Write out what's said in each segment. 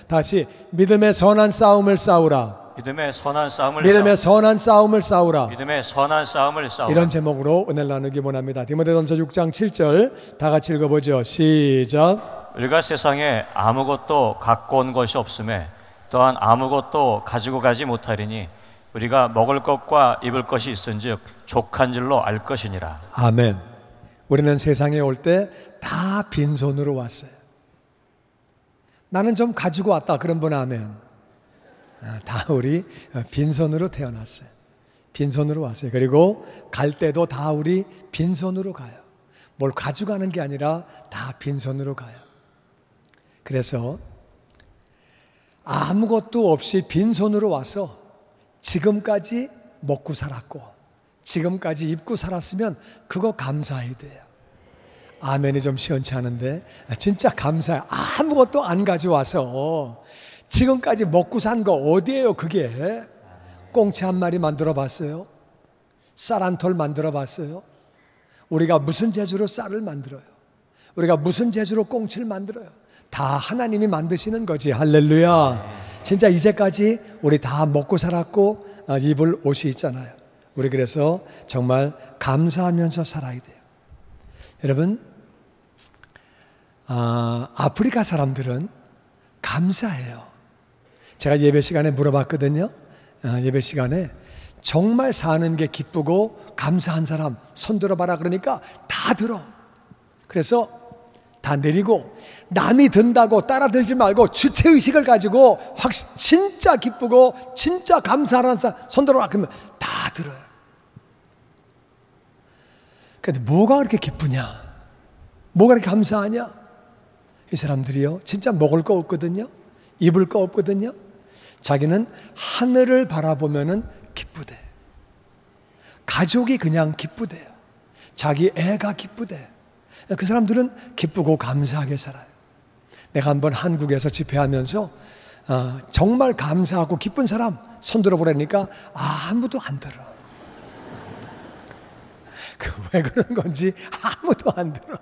다시 믿음의 선한 싸움을 싸우라. 믿음의 선한 싸움을 믿음의 선한 싸움을 싸우라. 믿음의 선한 싸움을 싸우라. 이런 제목으로 오늘 나누기 원합니다. 디모데전서 6장 7절 다 같이 읽어보죠. 시작. 우리가 세상에 아무것도 갖고 온 것이 없음에 또한 아무것도 가지고 가지 못하리니 우리가 먹을 것과 입을 것이 있은즉 족한 줄로 알 것이니라. 아멘. 우리는 세상에 올 때 다 빈손으로 왔어요. 나는 좀 가지고 왔다 그런 분 아멘. 다 우리 빈손으로 태어났어요. 빈손으로 왔어요. 그리고 갈 때도 다 우리 빈손으로 가요. 뭘 가져가는 게 아니라 다 빈손으로 가요. 그래서 아무것도 없이 빈손으로 와서 지금까지 먹고 살았고 지금까지 입고 살았으면 그거 감사해야 돼요. 아멘이 좀 시원치 않은데 진짜 감사해요. 아무것도 안 가져와서 지금까지 먹고 산 거 어디예요 그게? 꽁치 한 마리 만들어 봤어요? 쌀 한 톨 만들어 봤어요? 우리가 무슨 재주로 쌀을 만들어요? 우리가 무슨 재주로 꽁치를 만들어요? 다 하나님이 만드시는 거지. 할렐루야. 진짜 이제까지 우리 다 먹고 살았고 입을 옷이 있잖아요. 우리 그래서 정말 감사하면서 살아야 돼요. 여러분, 아프리카 사람들은 감사해요. 제가 예배 시간에 물어봤거든요. 예배 시간에 정말 사는 게 기쁘고 감사한 사람 손 들어봐라 그러니까 다 들어. 그래서 다 내리고 남이 든다고 따라 들지 말고 주체의식을 가지고 진짜 기쁘고 진짜 감사하는 사람 손 들어라 그러면 다 들어요. 근데 뭐가 그렇게 기쁘냐? 뭐가 그렇게 감사하냐? 이 사람들이요 진짜 먹을 거 없거든요. 입을 거 없거든요. 자기는 하늘을 바라보면은 기쁘대. 가족이 그냥 기쁘대요. 자기 애가 기쁘대. 그 사람들은 기쁘고 감사하게 살아요. 내가 한번 한국에서 집회하면서 정말 감사하고 기쁜 사람 손 들어보라니까 아무도 안 들어. 왜 그런 건지 아무도 안 들어.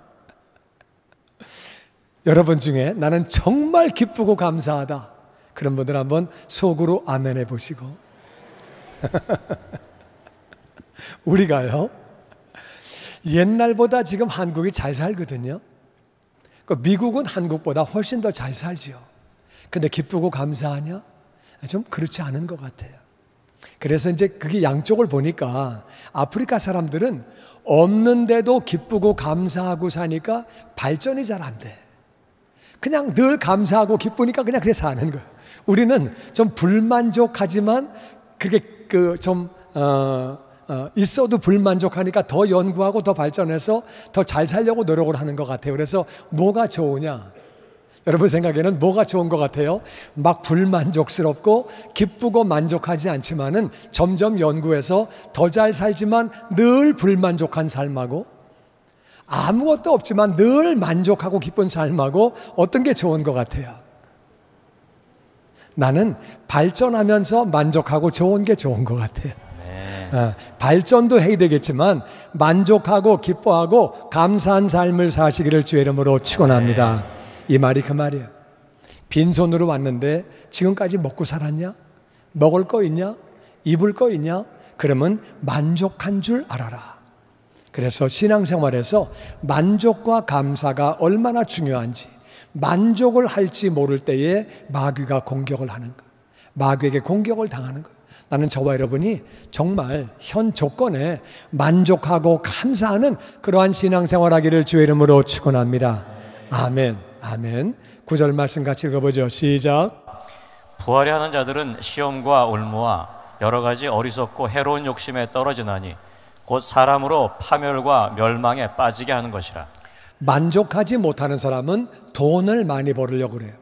여러분 중에 나는 정말 기쁘고 감사하다 그런 분들 한번 속으로 아멘 해보시고 우리가요 옛날보다 지금 한국이 잘 살거든요. 미국은 한국보다 훨씬 더 잘 살지요. 근데 기쁘고 감사하냐? 좀 그렇지 않은 것 같아요. 그래서 이제 그게 양쪽을 보니까 아프리카 사람들은 없는데도 기쁘고 감사하고 사니까 발전이 잘 안 돼. 그냥 늘 감사하고 기쁘니까 그냥 그래 사는 거예요. 우리는 좀 불만족하지만 그게 있어도 불만족하니까 더 연구하고 더 발전해서 더 잘 살려고 노력을 하는 것 같아요. 그래서 뭐가 좋으냐? 여러분 생각에는 뭐가 좋은 것 같아요? 막 불만족스럽고 기쁘고 만족하지 않지만은 점점 연구해서 더 잘 살지만 늘 불만족한 삶하고 아무것도 없지만 늘 만족하고 기쁜 삶하고 어떤 게 좋은 것 같아요? 나는 발전하면서 만족하고 좋은 게 좋은 것 같아요. 발전도 해야 되겠지만 만족하고 기뻐하고 감사한 삶을 사시기를 주의 이름으로 축원합니다. 이 말이 그 말이에요. 빈손으로 왔는데 지금까지 먹고 살았냐? 먹을 거 있냐? 입을 거 있냐? 그러면 만족한 줄 알아라. 그래서 신앙생활에서 만족과 감사가 얼마나 중요한지 만족을 할지 모를 때에 마귀가 공격을 하는 거예요. 마귀에게 공격을 당하는 거예요. 나는 저와 여러분이 정말 현 조건에 만족하고 감사하는 그러한 신앙생활 하기를 주의 이름으로 축원합니다. 아멘. 아멘. 9절 말씀 같이 읽어보죠. 시작. 부활이 하는 자들은 시험과 올무와 여러 가지 어리석고 해로운 욕심에 떨어지나니 곧 사람으로 파멸과 멸망에 빠지게 하는 것이라. 만족하지 못하는 사람은 돈을 많이 벌으려고 그래요.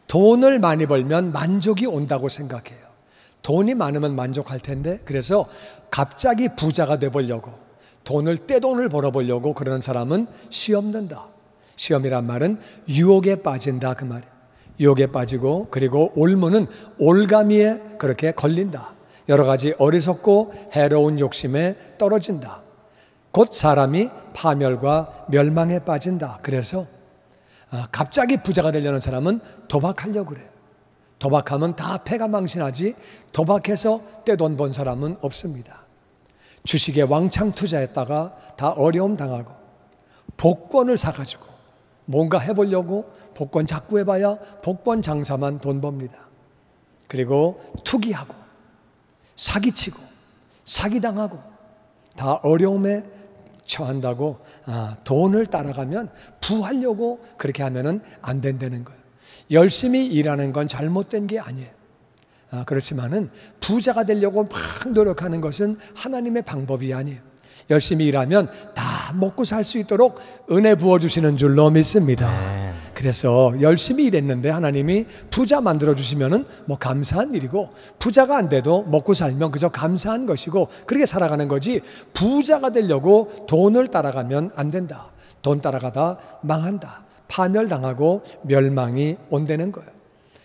돈을 많이 벌면 만족이 온다고 생각해요. 돈이 많으면 만족할 텐데 그래서 갑자기 부자가 돼보려고 돈을 떼돈을 벌어보려고 그러는 사람은 시험는다. 시험이란 말은 유혹에 빠진다 그 말이에요. 유혹에 빠지고 그리고 올무는 올가미에 그렇게 걸린다. 여러 가지 어리석고 해로운 욕심에 떨어진다. 곧 사람이 파멸과 멸망에 빠진다. 그래서 갑자기 부자가 되려는 사람은 도박하려고 그래요. 도박하면 다 패가 망신하지 도박해서 떼돈 번 사람은 없습니다. 주식에 왕창 투자했다가 다 어려움 당하고 복권을 사가지고 뭔가 해보려고 복권 자꾸 해봐야 복권 장사만 돈 법니다. 그리고 투기하고 사기치고 사기당하고 다 어려움에 처한다고 돈을 따라가면 부하려고 그렇게 하면은 안 된다는 거예요. 열심히 일하는 건 잘못된 게 아니에요. 그렇지만은 부자가 되려고 막 노력하는 것은 하나님의 방법이 아니에요. 열심히 일하면 다 먹고 살 수 있도록 은혜 부어주시는 줄로 믿습니다. 그래서 열심히 일했는데 하나님이 부자 만들어주시면은 뭐 감사한 일이고, 부자가 안 돼도 먹고 살면 그저 감사한 것이고, 그렇게 살아가는 거지 부자가 되려고 돈을 따라가면 안 된다. 돈 따라가다 망한다. 파멸당하고 멸망이 온다는 거예요.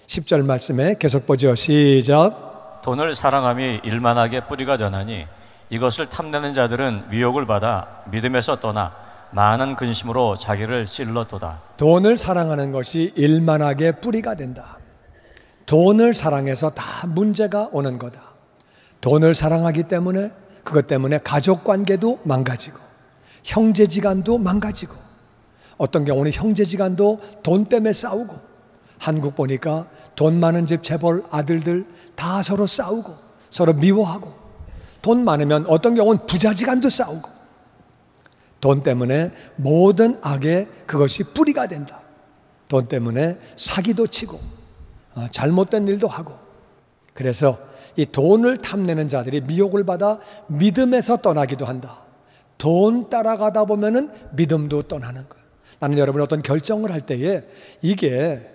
10절 말씀에 계속 보죠. 시작. 돈을 사랑함이 일만하게 뿌리가 되나니 이것을 탐내는 자들은 미혹을 받아 믿음에서 떠나 많은 근심으로 자기를 찔렀도다. 돈을 사랑하는 것이 일만하게 뿌리가 된다. 돈을 사랑해서 다 문제가 오는 거다. 돈을 사랑하기 때문에 그것 때문에 가족관계도 망가지고 형제지간도 망가지고, 어떤 경우는 형제지간도 돈 때문에 싸우고, 한국 보니까 돈 많은 집 재벌 아들들 다 서로 싸우고 서로 미워하고, 돈 많으면 어떤 경우는 부자지간도 싸우고, 돈 때문에 모든 악의 그것이 뿌리가 된다. 돈 때문에 사기도 치고 잘못된 일도 하고. 그래서 이 돈을 탐내는 자들이 미혹을 받아 믿음에서 떠나기도 한다. 돈 따라가다 보면은 믿음도 떠나는 거예요. 나는 여러분 어떤 결정을 할 때에 이게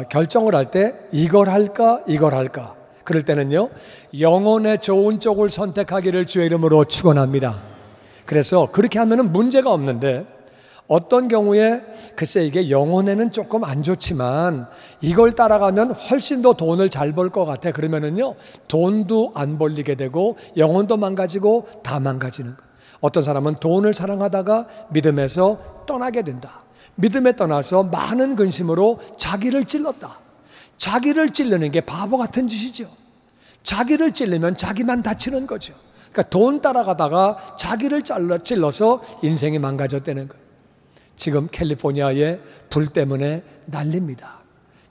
결정을 할 때 이걸 할까 이걸 할까, 그럴 때는요 영혼의 좋은 쪽을 선택하기를 주의 이름으로 축원합니다. 그래서 그렇게 하면은 문제가 없는데, 어떤 경우에 글쎄 이게 영혼에는 조금 안 좋지만 이걸 따라가면 훨씬 더 돈을 잘 벌 것 같아, 그러면은요 돈도 안 벌리게 되고 영혼도 망가지고 다 망가지는 거예요. 어떤 사람은 돈을 사랑하다가 믿음에서 떠나게 된다. 믿음에 떠나서 많은 근심으로 자기를 찔렀다. 자기를 찔르는 게 바보 같은 짓이죠. 자기를 찔르면 자기만 다치는 거죠. 그러니까 돈 따라가다가 자기를 찔러서 인생이 망가졌다는 거예요. 지금 캘리포니아에 불 때문에 난립니다.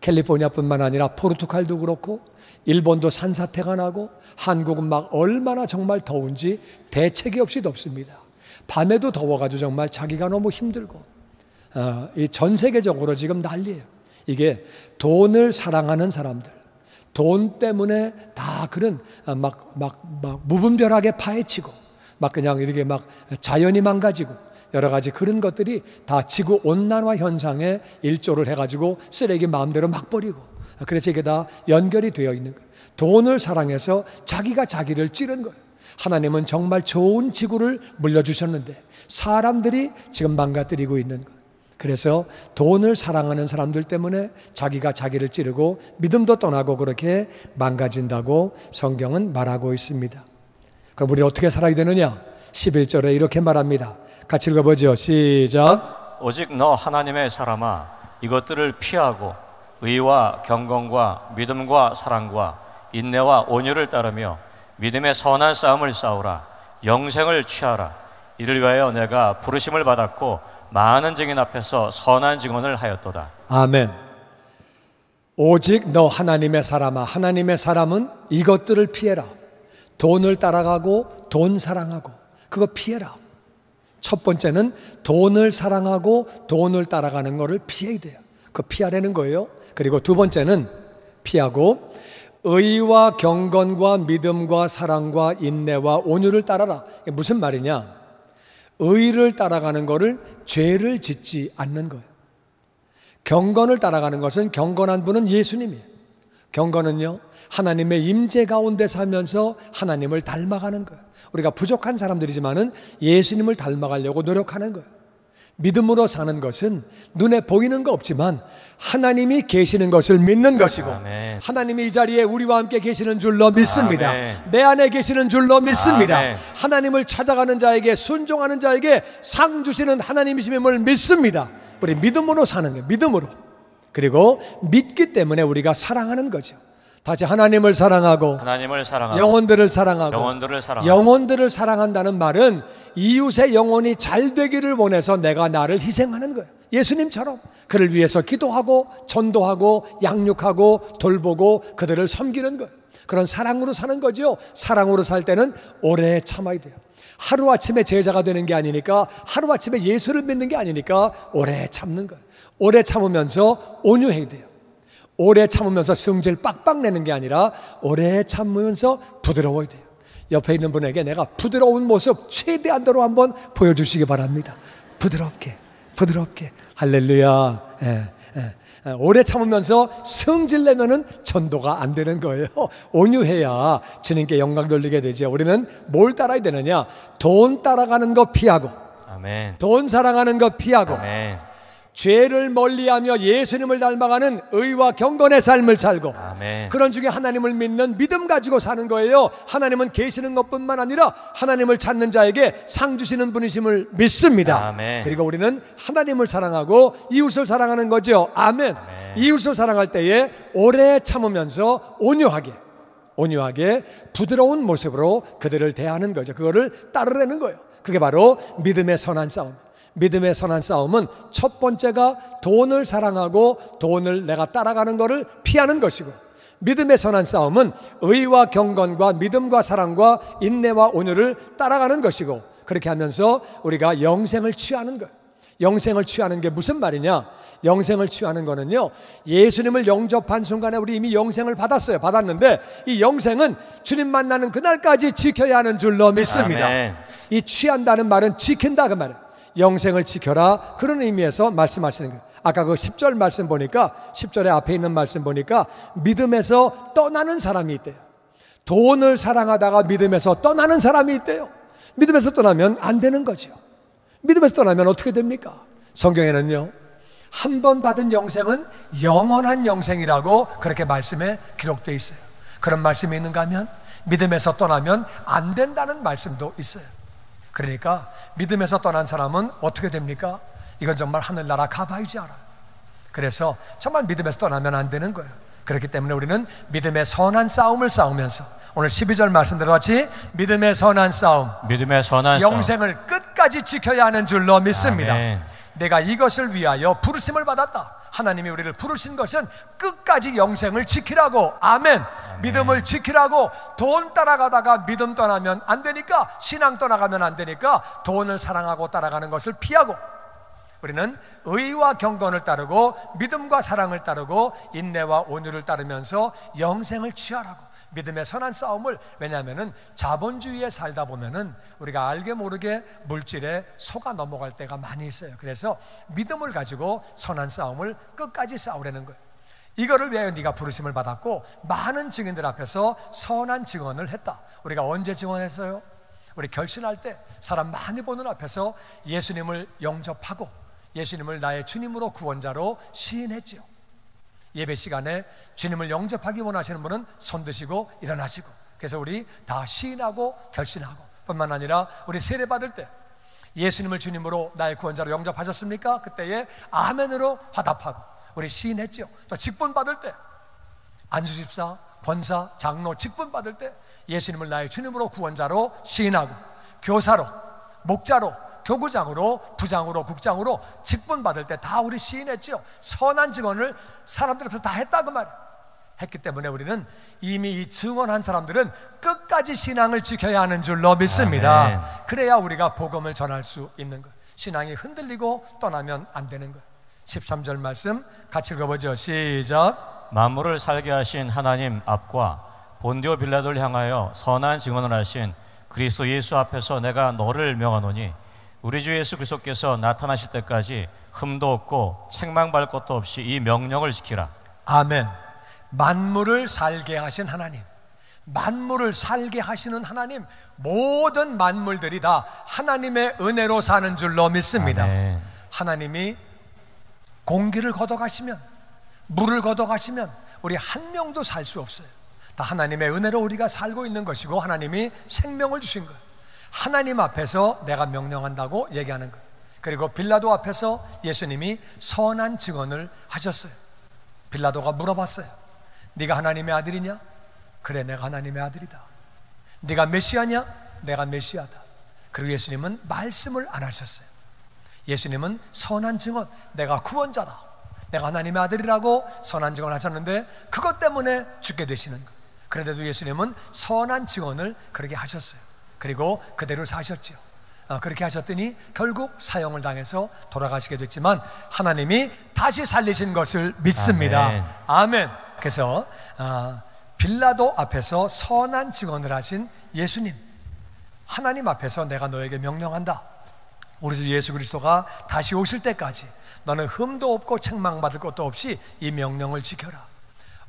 캘리포니아뿐만 아니라 포르투갈도 그렇고 일본도 산사태가 나고, 한국은 막 얼마나 정말 더운지 대책이 없이 덥습니다. 밤에도 더워가지고 정말 자기가 너무 힘들고, 이 전 세계적으로 지금 난리예요. 이게 돈을 사랑하는 사람들, 돈 때문에 다 그런 막 무분별하게 파헤치고, 막 그냥 이렇게 막 자연이 망가지고 여러 가지 그런 것들이 다 지구 온난화 현상에 일조를 해가지고 쓰레기 마음대로 막 버리고, 그래서 이게 다 연결이 되어 있는 거예요. 돈을 사랑해서 자기가 자기를 찌른 거예요. 하나님은 정말 좋은 지구를 물려주셨는데 사람들이 지금 망가뜨리고 있는 거예요. 그래서 돈을 사랑하는 사람들 때문에 자기가 자기를 찌르고 믿음도 떠나고 그렇게 망가진다고 성경은 말하고 있습니다. 그럼 우리 어떻게 살아야 되느냐? 11절에 이렇게 말합니다. 같이 읽어보죠. 시작. 오직 너 하나님의 사람아, 이것들을 피하고 의와 경건과 믿음과 사랑과 인내와 온유를 따르며 믿음의 선한 싸움을 싸우라. 영생을 취하라. 이를 위하여 내가 부르심을 받았고 많은 증인 앞에서 선한 증언을 하였도다. 아멘. 오직 너 하나님의 사람아, 하나님의 사람은 이것들을 피해라. 돈을 따라가고 돈 사랑하고 그거 피해라. 첫 번째는 돈을 사랑하고 돈을 따라가는 거를 피해야 돼요. 그거 피하라는 거예요. 그리고 두 번째는 피하고 의와 경건과 믿음과 사랑과 인내와 온유를 따라라. 이게 무슨 말이냐? 의를 따라가는 거를 죄를 짓지 않는 거예요. 경건을 따라가는 것은, 경건한 분은 예수님이에요. 경건은요 하나님의 임재 가운데 살면서 하나님을 닮아가는 거예요. 우리가 부족한 사람들이지만은 예수님을 닮아가려고 노력하는 거예요. 믿음으로 사는 것은 눈에 보이는 거 없지만 하나님이 계시는 것을 믿는 것이고, 아멘. 하나님이 이 자리에 우리와 함께 계시는 줄로 믿습니다. 아멘. 내 안에 계시는 줄로 믿습니다. 아멘. 하나님을 찾아가는 자에게, 순종하는 자에게 상 주시는 하나님이심을 믿습니다. 우리 믿음으로 사는 거예요. 믿음으로. 그리고 믿기 때문에 우리가 사랑하는 거죠. 다시 하나님을 사랑하고 영혼들을 사랑하고 영혼들을 사랑한다는 말은 이웃의 영혼이 잘 되기를 원해서 내가 나를 희생하는 거예요. 예수님처럼 그를 위해서 기도하고 전도하고 양육하고 돌보고 그들을 섬기는 거예요. 그런 사랑으로 사는 거죠. 사랑으로 살 때는 오래 참아야 돼요. 하루아침에 제자가 되는 게 아니니까, 하루아침에 예수를 믿는 게 아니니까 오래 참는 거예요. 오래 참으면서 온유해야 돼요. 오래 참으면서 성질 빡빡 내는 게 아니라 오래 참으면서 부드러워야 돼요. 옆에 있는 분에게 내가 부드러운 모습 최대한대로 한번 보여주시기 바랍니다. 부드럽게 할렐루야. 오래 참으면서 성질 내면은 전도가 안 되는 거예요. 온유해야 주님께 영광 돌리게 되죠. 우리는 뭘 따라야 되느냐? 돈 따라가는 거 피하고, 아멘. 돈 사랑하는 거 피하고, 아멘. 죄를 멀리하며 예수님을 닮아가는 의와 경건의 삶을 살고, 아멘. 그런 중에 하나님을 믿는 믿음 가지고 사는 거예요. 하나님은 계시는 것뿐만 아니라 하나님을 찾는 자에게 상 주시는 분이심을 믿습니다. 아멘. 그리고 우리는 하나님을 사랑하고 이웃을 사랑하는 거죠. 아멘. 아멘. 이웃을 사랑할 때에 오래 참으면서 온유하게 부드러운 모습으로 그들을 대하는 거죠. 그거를 따르려는 거예요. 그게 바로 믿음의 선한 싸움. 믿음의 선한 싸움은 첫 번째가 돈을 사랑하고 돈을 내가 따라가는 것을 피하는 것이고, 믿음의 선한 싸움은 의와 경건과 믿음과 사랑과 인내와 온유를 따라가는 것이고, 그렇게 하면서 우리가 영생을 취하는 거예요. 영생을 취하는 게 무슨 말이냐? 영생을 취하는 거는요, 예수님을 영접한 순간에 우리 이미 영생을 받았는데 이 영생은 주님 만나는 그날까지 지켜야 하는 줄로 믿습니다. 아멘. 이 취한다는 말은 지킨다 그 말이에요. 영생을 지켜라, 그런 의미에서 말씀하시는 거예요. 아까 그 10절 말씀 보니까, 10절에 앞에 있는 말씀 보니까 믿음에서 떠나는 사람이 있대요. 돈을 사랑하다가 믿음에서 떠나는 사람이 있대요. 믿음에서 떠나면 안 되는 거죠. 믿음에서 떠나면 어떻게 됩니까? 성경에는요, 한 번 받은 영생은 영원한 영생이라고 그렇게 말씀에 기록되어 있어요. 그런 말씀이 있는가 하면 믿음에서 떠나면 안 된다는 말씀도 있어요. 그러니까 믿음에서 떠난 사람은 어떻게 됩니까? 이건 정말 하늘나라 가봐야지 알아요. 그래서 정말 믿음에서 떠나면 안 되는 거예요. 그렇기 때문에 우리는 믿음의 선한 싸움을 싸우면서, 오늘 12절 말씀대로 같이 믿음의 선한 싸움, 영생을 끝까지 지켜야 하는 줄로 믿습니다. 아멘. 내가 이것을 위하여 부르심을 받았다. 하나님이 우리를 부르신 것은 끝까지 영생을 지키라고. 아멘. 믿음을 지키라고. 돈 따라가다가 믿음 떠나면 안 되니까, 신앙 떠나가면 안 되니까 돈을 사랑하고 따라가는 것을 피하고, 우리는 의와 경건을 따르고 믿음과 사랑을 따르고 인내와 온유를 따르면서 영생을 취하라고. 믿음의 선한 싸움을, 왜냐하면 자본주의에 살다 보면은 우리가 알게 모르게 물질에 속아 넘어갈 때가 많이 있어요. 그래서 믿음을 가지고 선한 싸움을 끝까지 싸우려는 거예요. 이거를 위하여 네가 부르심을 받았고 많은 증인들 앞에서 선한 증언을 했다. 우리가 언제 증언했어요? 우리 결신할 때 사람 많이 보는 앞에서 예수님을 영접하고 예수님을 나의 주님으로 구원자로 시인했죠. 예배 시간에 주님을 영접하기 원하시는 분은 손 드시고 일어나시고, 그래서 우리 다 시인하고 결신하고, 뿐만 아니라 우리 세례 받을 때 예수님을 주님으로 나의 구원자로 영접하셨습니까? 그때에 아멘으로 화답하고 우리 시인했죠. 또 직분 받을 때 안수집사, 권사, 장로 직분 받을 때 예수님을 나의 주님으로 구원자로 시인하고, 교사로, 목자로, 교구장으로, 부장으로, 국장으로 직분 받을 때 다 우리 시인했죠. 선한 증언을 사람들 앞에서 다 했다 그 말이에요. 했기 때문에 우리는 이미 이 증언한 사람들은 끝까지 신앙을 지켜야 하는 줄로 믿습니다. 아멘. 그래야 우리가 복음을 전할 수 있는 거예요. 신앙이 흔들리고 떠나면 안 되는 거예요. 13절 말씀 같이 읽어보죠. 시작. 만물을 살게 하신 하나님 앞과 본디오 빌라도를 향하여 선한 증언을 하신 그리스도 예수 앞에서 내가 너를 명하노니 우리 주 예수 그리스도께서 나타나실 때까지 흠도 없고 책망받을 것도 없이 이 명령을 지키라. 아멘. 만물을 살게 하신 하나님, 만물을 살게 하시는 하나님, 모든 만물들이 다 하나님의 은혜로 사는 줄로 믿습니다. 아멘. 하나님이 공기를 걷어가시면, 물을 걷어가시면 우리 한 명도 살 수 없어요. 다 하나님의 은혜로 우리가 살고 있는 것이고 하나님이 생명을 주신 거예요. 하나님 앞에서 내가 명령한다고 얘기하는 거예요. 그리고 빌라도 앞에서 예수님이 선한 증언을 하셨어요. 빌라도가 물어봤어요. 네가 하나님의 아들이냐? 그래, 내가 하나님의 아들이다. 네가 메시아냐? 내가 메시아다. 그리고 예수님은 말씀을 안 하셨어요. 예수님은 선한 증언, 내가 구원자다, 내가 하나님의 아들이라고 선한 증언을 하셨는데 그것 때문에 죽게 되시는 것. 그런데도 예수님은 선한 증언을 그렇게 하셨어요. 그리고 그대로 사셨죠. 그렇게 하셨더니 결국 사형을 당해서 돌아가시게 됐지만 하나님이 다시 살리신 것을 믿습니다. 아멘. 아멘. 그래서 빌라도 앞에서 선한 증언을 하신 예수님, 하나님 앞에서 내가 너에게 명령한다. 우리 주 예수 그리스도가 다시 오실 때까지 너는 흠도 없고 책망받을 것도 없이 이 명령을 지켜라.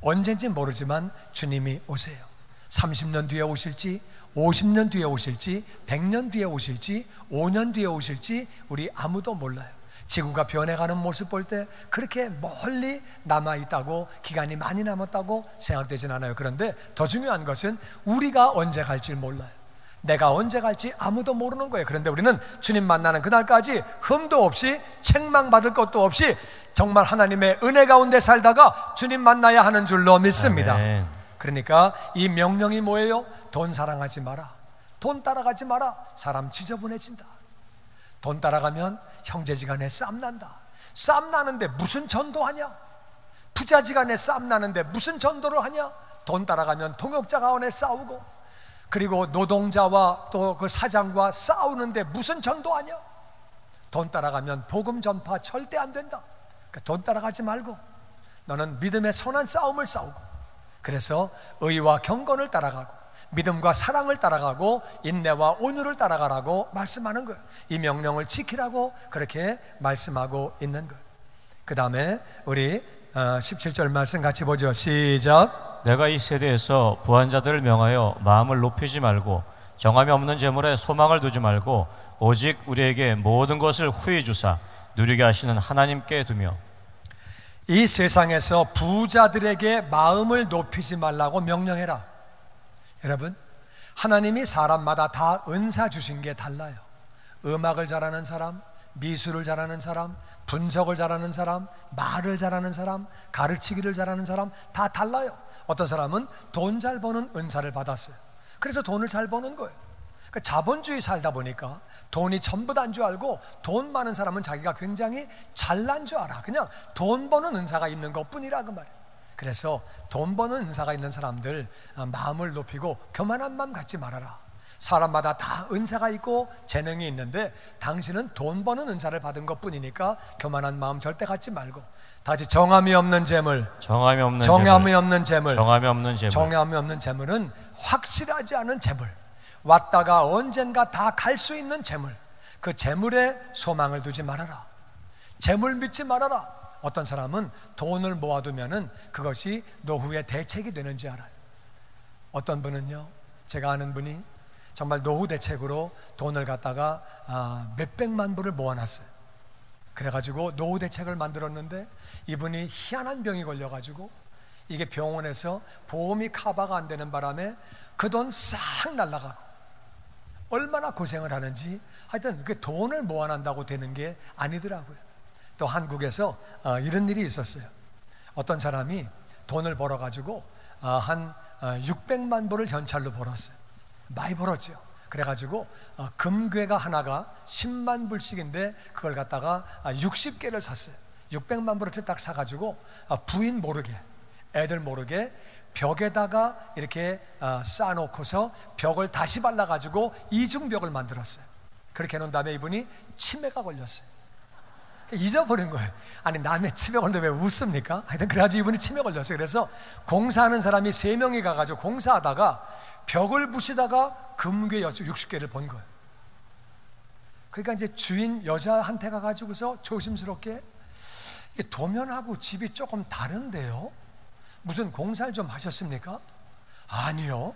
언젠지 모르지만 주님이 오세요. 30년 뒤에 오실지, 50년 뒤에 오실지, 100년 뒤에 오실지, 5년 뒤에 오실지 우리 아무도 몰라요. 지구가 변해가는 모습 볼 때 그렇게 멀리 남아있다고, 기간이 많이 남았다고 생각되진 않아요. 그런데 더 중요한 것은 우리가 언제 갈지 몰라요. 내가 언제 갈지 아무도 모르는 거예요. 그런데 우리는 주님 만나는 그날까지 흠도 없이 책망받을 것도 없이 정말 하나님의 은혜 가운데 살다가 주님 만나야 하는 줄로 믿습니다. 아멘. 그러니까 이 명령이 뭐예요? 돈 사랑하지 마라, 돈 따라가지 마라. 사람 지저분해진다. 돈 따라가면 형제지간에 싸움난다. 싸움나는데 무슨 전도하냐? 부자지간에 싸움나는데 무슨 전도를 하냐? 돈 따라가면 동역자 가운데 싸우고, 그리고 노동자와 또 그 사장과 싸우는데 무슨 전도하냐? 돈 따라가면 복음 전파 절대 안 된다. 그러니까 돈 따라가지 말고 너는 믿음의 선한 싸움을 싸우고, 그래서 의와 경건을 따라가고 믿음과 사랑을 따라가고 인내와 온유를 따라가라고 말씀하는 거예요. 이 명령을 지키라고 그렇게 말씀하고 있는 거예요. 그 다음에 우리 17절 말씀 같이 보죠. 시작. 내가 이 세대에서 부한 자들을 명하여 마음을 높이지 말고 정함이 없는 재물에 소망을 두지 말고 오직 우리에게 모든 것을 후히 주사 누리게 하시는 하나님께 두며. 이 세상에서 부자들에게 마음을 높이지 말라고 명령해라. 여러분, 하나님이 사람마다 다 은사 주신 게 달라요. 음악을 잘하는 사람, 미술을 잘하는 사람, 분석을 잘하는 사람, 말을 잘하는 사람, 가르치기를 잘하는 사람 다 달라요. 어떤 사람은 돈 잘 버는 은사를 받았어요. 그래서 돈을 잘 버는 거예요. 그러니까 자본주의 살다 보니까 돈이 전부다인 줄 알고 돈 많은 사람은 자기가 굉장히 잘난 줄 알아. 그냥 돈 버는 은사가 있는 것뿐이라 그 말이에요. 그래서 돈 버는 은사가 있는 사람들 마음을 높이고 교만한 마음 갖지 말아라. 사람마다 다 은사가 있고 재능이 있는데 당신은 돈 버는 은사를 받은 것뿐이니까 교만한 마음 절대 갖지 말고, 다시 정함이 없는 재물, 정함이 없는 재물은 확실하지 않은 재물, 왔다가 언젠가 다 갈 수 있는 재물, 그 재물에 소망을 두지 말아라. 재물 믿지 말아라. 어떤 사람은 돈을 모아두면은 그것이 노후의 대책이 되는지 알아요. 어떤 분은요, 제가 아는 분이 정말 노후 대책으로 돈을 갖다가 몇백만 불을 모아놨어요. 그래가지고 노후 대책을 만들었는데 이분이 희한한 병이 걸려가지고 이게 병원에서 보험이 커버가 안 되는 바람에 그 돈 싹 날라가고 얼마나 고생을 하는지, 하여튼 그 돈을 모아낸다고 되는 게 아니더라고요. 또 한국에서 이런 일이 있었어요. 어떤 사람이 돈을 벌어가지고 한 600만 불을 현찰로 벌었어요. 많이 벌었죠. 그래가지고 금괴가 하나가 10만 불씩인데 그걸 갖다가 60개를 샀어요. 600만 불을 딱 사가지고 부인 모르게, 애들 모르게 벽에다가 이렇게 쌓아놓고서 벽을 다시 발라가지고 이중벽을 만들었어요. 그렇게 해놓은 다음에 이분이 치매가 걸렸어요. 잊어버린 거예요. 아니, 남의 치매 걸렸는데 왜 웃습니까? 하여튼 그래가지고 이분이 치매 걸렸어요. 그래서 공사하는 사람이 3명이 가가지고 공사하다가 벽을 부시다가 금괴 60개를 본 거예요. 그러니까 이제 주인 여자한테 가가지고서 조심스럽게, 도면하고 집이 조금 다른데요? 무슨 공사를 좀 하셨습니까? 아니요.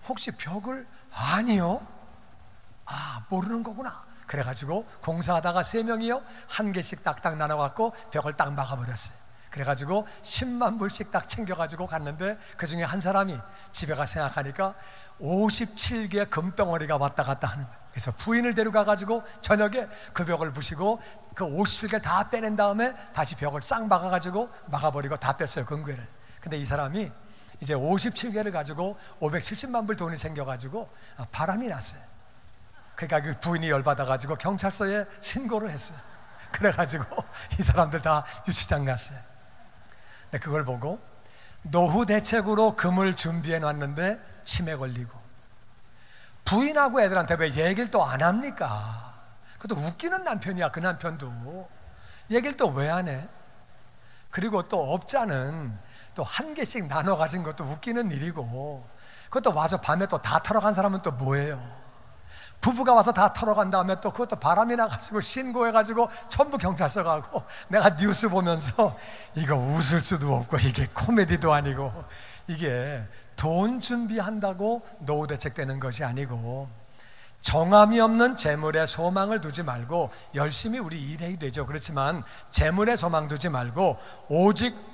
혹시 벽을? 아니요. 모르는 거구나. 그래가지고 공사하다가 3명이요, 한 개씩 딱딱 나눠갖고 벽을 딱 막아버렸어요. 그래가지고 10만 불씩 딱 챙겨가지고 갔는데 그 중에 한 사람이 집에 가 생각하니까 57개의 금덩어리가 왔다 갔다 하는 거예요. 그래서 부인을 데려가가지고 저녁에 그 벽을 부시고 그 57개를 다 빼낸 다음에 다시 벽을 싹 막아가지고 막아버리고 다 뺐어요, 금괴를. 근데 이 사람이 이제 57개를 가지고 570만 불 돈이 생겨가지고 바람이 났어요. 그러니까 그 부인이 열받아가지고 경찰서에 신고를 했어요. 그래가지고 이 사람들 다 유치장 갔어요. 근데 그걸 보고 노후 대책으로 금을 준비해 놨는데 치매 걸리고, 부인하고 애들한테 왜 얘기를 또 안 합니까? 그것도 웃기는 남편이야. 그 남편도 얘기를 또 왜 안 해? 그리고 또 업자는 또 한 개씩 나눠 가진 것도 웃기는 일이고, 그것도 와서 밤에 또 다 털어간 사람은 또 뭐예요? 부부가 와서 다 털어간 다음에 또 그것도 바람이 나가지고 신고해가지고 전부 경찰서 가고, 내가 뉴스 보면서 이거 웃을 수도 없고 이게 코미디도 아니고, 이게 돈 준비한다고 노후 대책되는 것이 아니고, 정함이 없는 재물에 소망을 두지 말고 열심히 우리 일해야 되죠. 그렇지만 재물에 소망 두지 말고 오직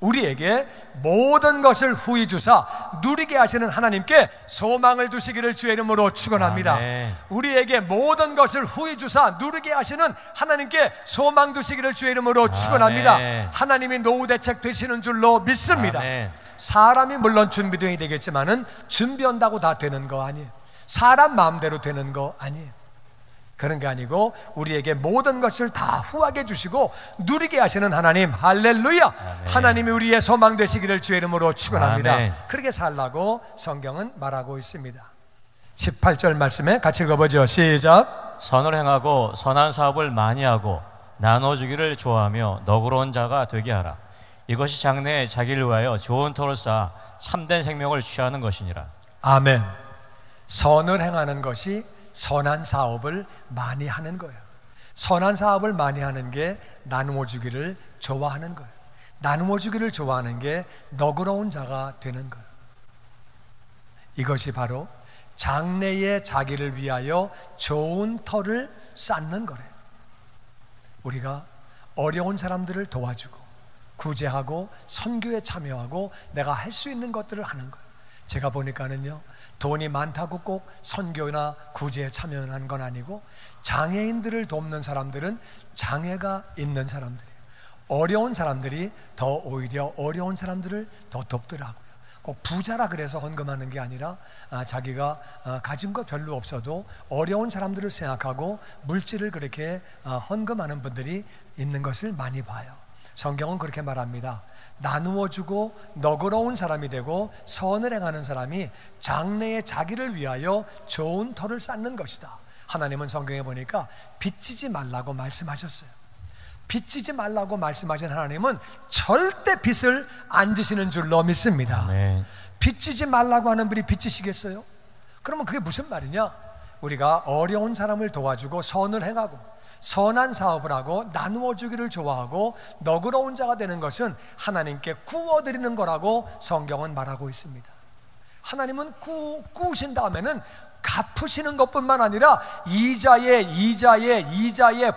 우리에게 모든 것을 후히 주사 누리게 하시는 하나님께 소망을 두시기를 주의 이름으로 축원합니다. 아멘. 우리에게 모든 것을 후히 주사 누리게 하시는 하나님께 소망 두시기를 주의 이름으로 축원합니다. 아멘. 하나님이 노후 대책 되시는 줄로 믿습니다. 아멘. 사람이 물론 준비되어야 되겠지만은 준비한다고 다 되는 거 아니에요. 사람 마음대로 되는 거 아니에요. 그런 게 아니고 우리에게 모든 것을 다 후하게 주시고 누리게 하시는 하나님, 할렐루야. 아멘. 하나님이 우리의 소망 되시기를 주의 이름으로 축원합니다. 아멘. 그렇게 살라고 성경은 말하고 있습니다. 18절 말씀에 같이 읽어보죠. 시작. 선을 행하고 선한 사업을 많이 하고 나눠주기를 좋아하며 너그러운 자가 되게 하라. 이것이 장래에 자기를 위하여 좋은 터를 쌓아 참된 생명을 취하는 것이니라. 아멘. 선을 행하는 것이 선한 사업을 많이 하는 거예요. 선한 사업을 많이 하는 게 나누어 주기를 좋아하는 거예요. 나누어 주기를 좋아하는 게 너그러운 자가 되는 거예요. 이것이 바로 장래에 자기를 위하여 좋은 터를 쌓는 거래요. 우리가 어려운 사람들을 도와주고 구제하고 선교에 참여하고 내가 할 수 있는 것들을 하는 거예요. 제가 보니까는요, 돈이 많다고 꼭 선교나 구제에 참여하는 건 아니고, 장애인들을 돕는 사람들은 장애가 있는 사람들이에요. 어려운 사람들이 더 오히려 어려운 사람들을 더 돕더라고요. 꼭 부자라 그래서 헌금하는 게 아니라 자기가 가진 거 별로 없어도 어려운 사람들을 생각하고 물질을 그렇게 헌금하는 분들이 있는 것을 많이 봐요. 성경은 그렇게 말합니다. 나누어 주고 너그러운 사람이 되고 선을 행하는 사람이 장래에 자기를 위하여 좋은 터를 쌓는 것이다. 하나님은 성경에 보니까 빚지지 말라고 말씀하셨어요. 빚지지 말라고 말씀하신 하나님은 절대 빚을 안 지시는 줄로 믿습니다. 아멘. 빚지지 말라고 하는 분이 빚지시겠어요? 그러면 그게 무슨 말이냐? 우리가 어려운 사람을 도와주고 선을 행하고 선한 사업을 하고 나누어 주기를 좋아하고 너그러운 자가 되는 것은 하나님께 구워드리는 거라고 성경은 말하고 있습니다. 하나님은 구우신 다음에는 갚으시는 것뿐만 아니라 이자에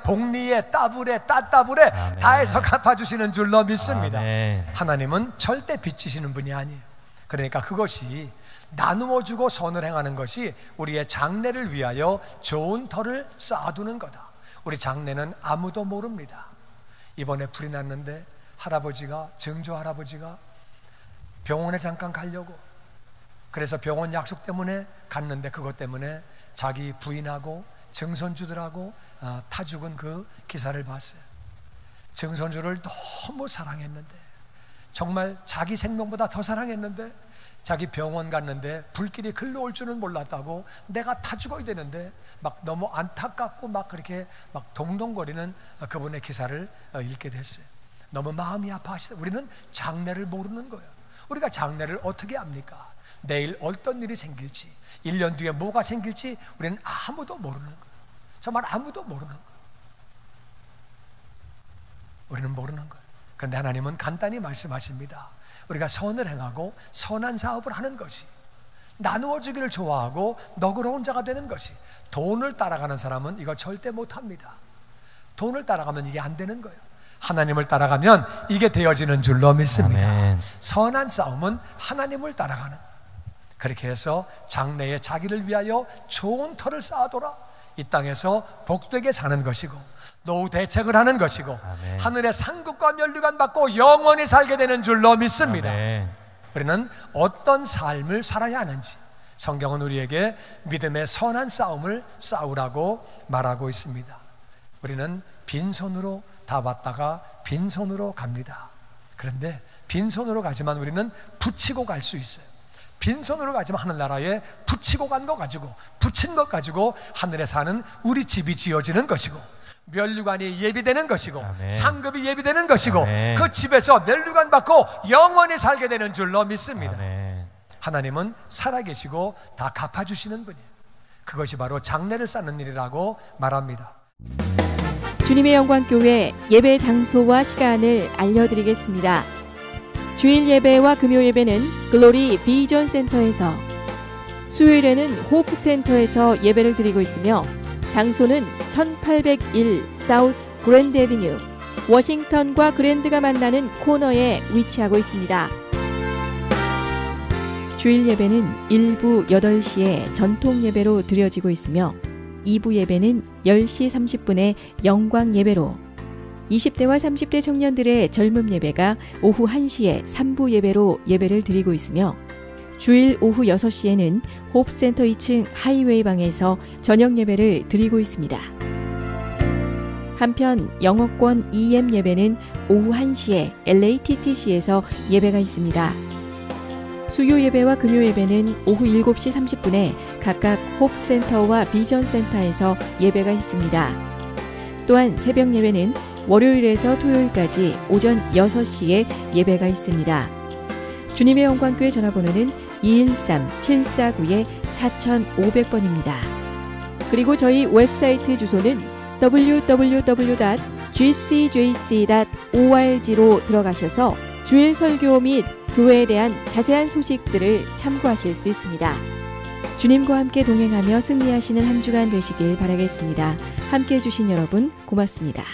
복리에 따따블에 다 해서 갚아주시는 줄로 믿습니다. 아멘. 하나님은 절대 빚지시는 분이 아니에요. 그러니까 그것이 나누어 주고 선을 행하는 것이 우리의 장래를 위하여 좋은 터를 쌓아두는 거다. 우리 장래는 아무도 모릅니다. 이번에 불이 났는데 증조 할아버지가 병원에 잠깐 가려고, 그래서 병원 약속 때문에 갔는데 그것 때문에 자기 부인하고 증손주들하고 타 죽은 그 기사를 봤어요. 증손주를 너무 사랑했는데, 정말 자기 생명보다 더 사랑했는데, 자기 병원 갔는데 불길이 글러올 줄은 몰랐다고, 내가 타 죽어야 되는데 막 너무 안타깝고 막 그렇게 막 동동거리는 그분의 기사를 읽게 됐어요. 너무 마음이 아파하시다. 우리는 장래를 모르는 거예요. 우리가 장래를 어떻게 압니까? 내일 어떤 일이 생길지, 1년 뒤에 뭐가 생길지 우리는 아무도 모르는 거예요. 정말 아무도 모르는 거예요. 우리는 모르는 거예요. 그런데 하나님은 간단히 말씀하십니다. 우리가 선을 행하고 선한 사업을 하는 것이, 나누어 주기를 좋아하고 너그러운 자가 되는 것이, 돈을 따라가는 사람은 이거 절대 못합니다. 돈을 따라가면 이게 안 되는 거예요. 하나님을 따라가면 이게 되어지는 줄로 믿습니다. 아멘. 선한 싸움은 하나님을 따라가는, 그렇게 해서 장래에 자기를 위하여 좋은 터를 쌓아둬라, 이 땅에서 복되게 사는 것이고 노후 대책을 하는 것이고 아멘. 하늘의 상급과 면류관 받고 영원히 살게 되는 줄로 믿습니다. 아멘. 우리는 어떤 삶을 살아야 하는지 성경은 우리에게 믿음의 선한 싸움을 싸우라고 말하고 있습니다. 우리는 빈손으로 다 받다가 빈손으로 갑니다. 그런데 빈손으로 가지만 우리는 붙이고 갈 수 있어요. 빈손으로 가지만 하늘나라에 붙이고 간 거 가지고, 붙인 것 가지고 하늘에 사는 우리 집이 지어지는 것이고 면류관이 예비되는 것이고 아멘. 상급이 예비되는 것이고 아멘. 그 집에서 면류관 받고 영원히 살게 되는 줄로 믿습니다. 아멘. 하나님은 살아계시고 다 갚아주시는 분이에요. 그것이 바로 장래를 쌓는 일이라고 말합니다. 주님의 영광교회 예배 장소와 시간을 알려드리겠습니다. 주일 예배와 금요 예배는 글로리 비전 센터에서, 수요일에는 호프 센터에서 예배를 드리고 있으며 장소는 1801 사우스 그랜드 애비뉴 워싱턴과 그랜드가 만나는 코너에 위치하고 있습니다. 주일 예배는 1부 8시에 전통 예배로 드려지고 있으며 2부 예배는 10시 30분에 영광 예배로, 20대와 30대 청년들의 젊음 예배가 오후 1시에 3부 예배로 예배를 드리고 있으며 주일 오후 6시에는 호프센터 2층 하이웨이 방에서 저녁 예배를 드리고 있습니다. 한편 영어권 EM 예배는 오후 1시에 LATTC에서 예배가 있습니다. 수요 예배와 금요 예배는 오후 7시 30분에 각각 호프센터와 비전센터에서 예배가 있습니다. 또한 새벽 예배는 월요일에서 토요일까지 오전 6시에 예배가 있습니다. 주님의 영광교회 전화번호는 213-749-4500번입니다. 그리고 저희 웹사이트 주소는 www.gcjc.org로 들어가셔서 주일 설교 및 교회에 대한 자세한 소식들을 참고하실 수 있습니다. 주님과 함께 동행하며 승리하시는 한 주간 되시길 바라겠습니다. 함께해 주신 여러분 고맙습니다.